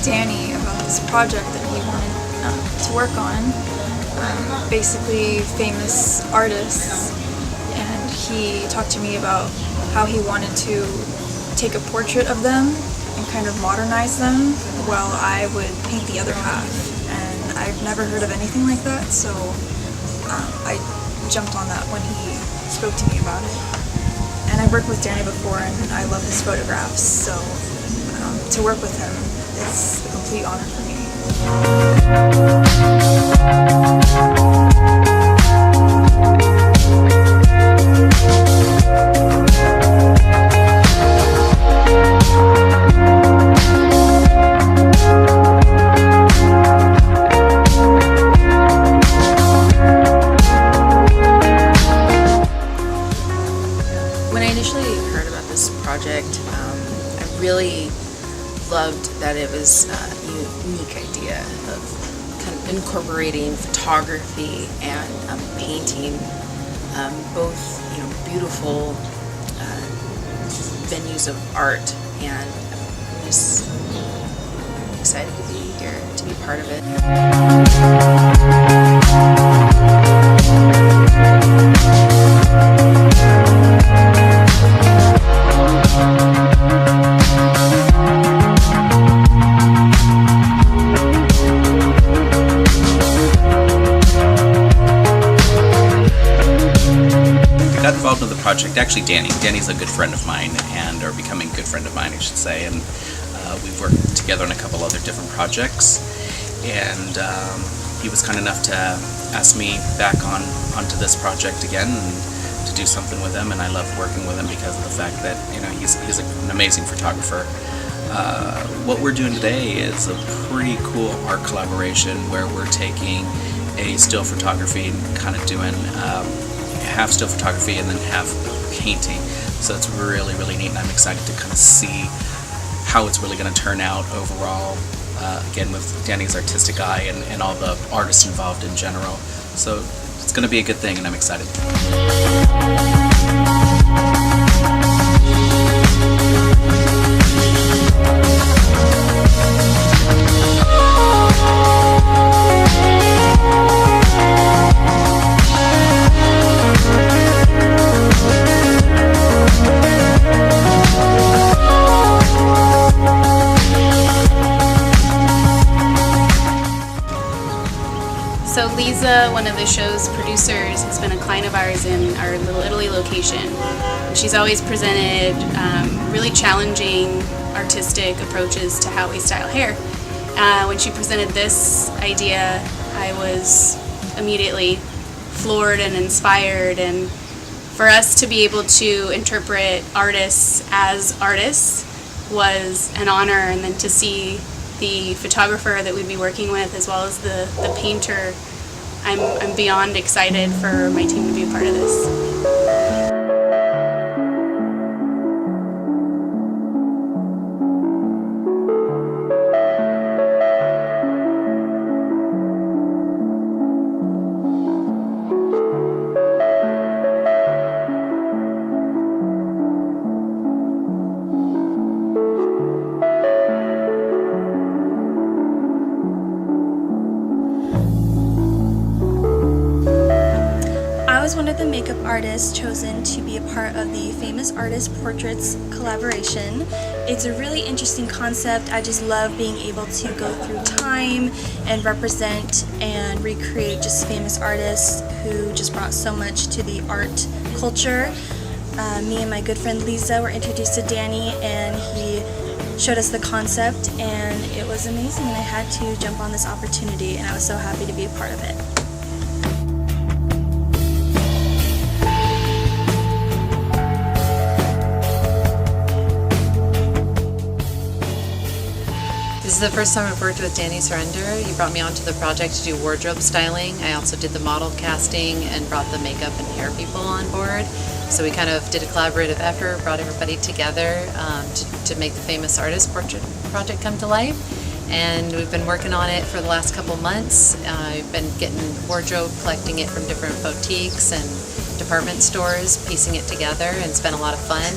Danny about this project that he wanted to work on, basically famous artists, and he talked to me about how he wanted to take a portrait of them and kind of modernize them while I would paint the other half. And I've never heard of anything like that, so I jumped on that when he spoke to me about it. And I've worked with Danny before, and I love his photographs, so to work with him is a complete honor for me. When I initially heard about this project, I really loved that it was a unique idea of kind of incorporating photography and painting, both beautiful venues of art, and I'm just excited to be here to be part of it. Got involved in the project, actually Danny's a good friend of mine, or becoming a good friend of mine I should say, and we've worked together on a couple other different projects, and he was kind enough to ask me back onto this project again and to do something with him, and I love working with him because of the fact that he's an amazing photographer. What we're doing today is a pretty cool art collaboration where we're taking a still photography and kind of doing half still photography and then half painting. So it's really, really neat, and I'm excited to kind of see how it's really going to turn out overall, again with Danny's artistic eye and all the artists involved in general. So it's going to be a good thing, and I'm excited. So Lisa, one of the show's producers, has been a client of ours in our Little Italy location. And she's always presented really challenging artistic approaches to how we style hair. When she presented this idea, I was immediately floored and inspired, and for us to be able to interpret artists as artists was an honor, and then to see the photographer that we'd be working with as well as the painter, I'm beyond excited for my team to be a part of this. I was one of the makeup artists chosen to be a part of the Famous Artist Portraits collaboration. It's a really interesting concept. I just love being able to go through time and represent and recreate just famous artists who just brought so much to the art culture. Me and my good friend Lisa were introduced to Danny, and he showed us the concept, and it was amazing, and I had to jump on this opportunity, and I was so happy to be a part of it. This is the first time I've worked with Danny Surrender. He brought me onto the project to do wardrobe styling. I also did the model casting and brought the makeup and hair people on board. So we kind of did a collaborative effort, brought everybody together to make the Famous Artist Portrait project come to life. And we've been working on it for the last couple months. I've been getting wardrobe, collecting it from different boutiques and department stores, piecing it together, and it's been a lot of fun.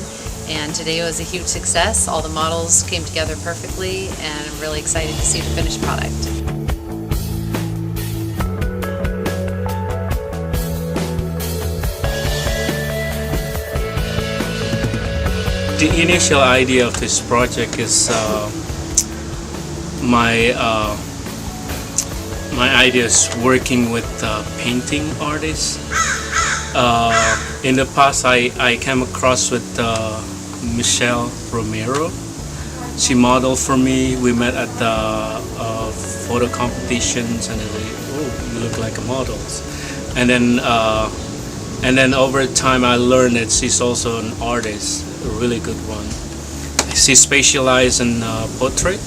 And today was a huge success. All the models came together perfectly, and I'm really excited to see the finished product. The initial idea of this project is my idea is working with painting artists. In the past, I came across with Michelle Romero. She modeled for me. We met at the photo competitions, and they say, "Oh, you look like a model." And then over time, I learned that she's also an artist, a really good one. She specializes in portrait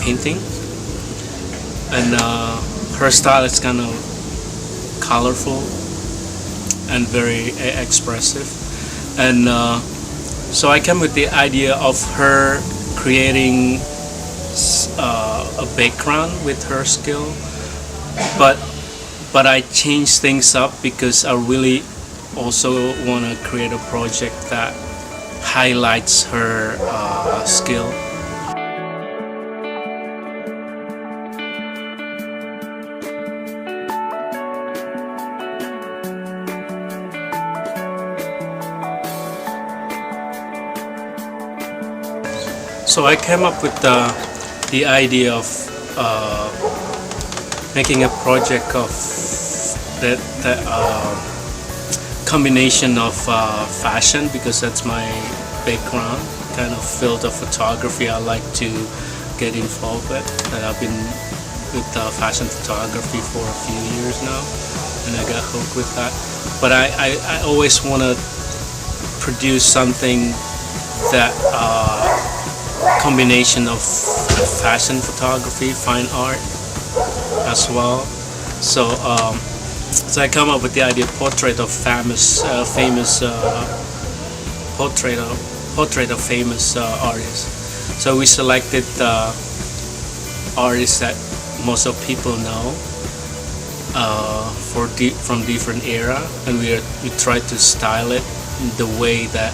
painting, and her style is kind of colorful and very expressive. And so I came with the idea of her creating a background with her skill, but I changed things up because I really also want to create a project that highlights her skill. So I came up with the idea of making a project of that combination of fashion, because that's my background, kind of field of photography I like to get involved with. And I've been with fashion photography for a few years now, and I got hooked with that. But I always want to produce something that combination of fashion photography, fine art as well. So I come up with the idea of portrait of famous portrait of famous artists. So we selected artists that most of people know from different era, and we try to style it in the way that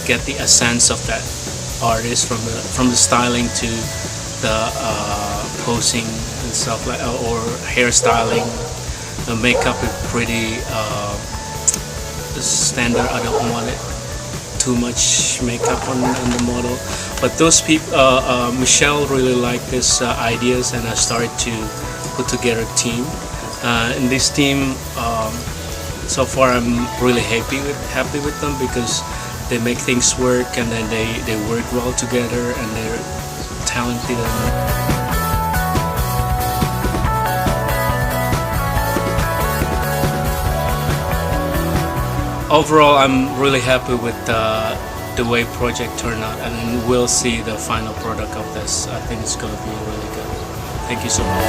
get the essence of that artist, from the styling to the posing and stuff like, or hairstyling. The makeup is pretty standard. I don't want it too much makeup on the model. But those people, Michelle really liked these ideas, and I started to put together a team. And this team, so far, I'm really happy with them, because they make things work, and then they work well together, and they're talented. Overall, I'm really happy with the way project turned out, and we'll see the final product of this. I think it's going to be really good. Thank you so much.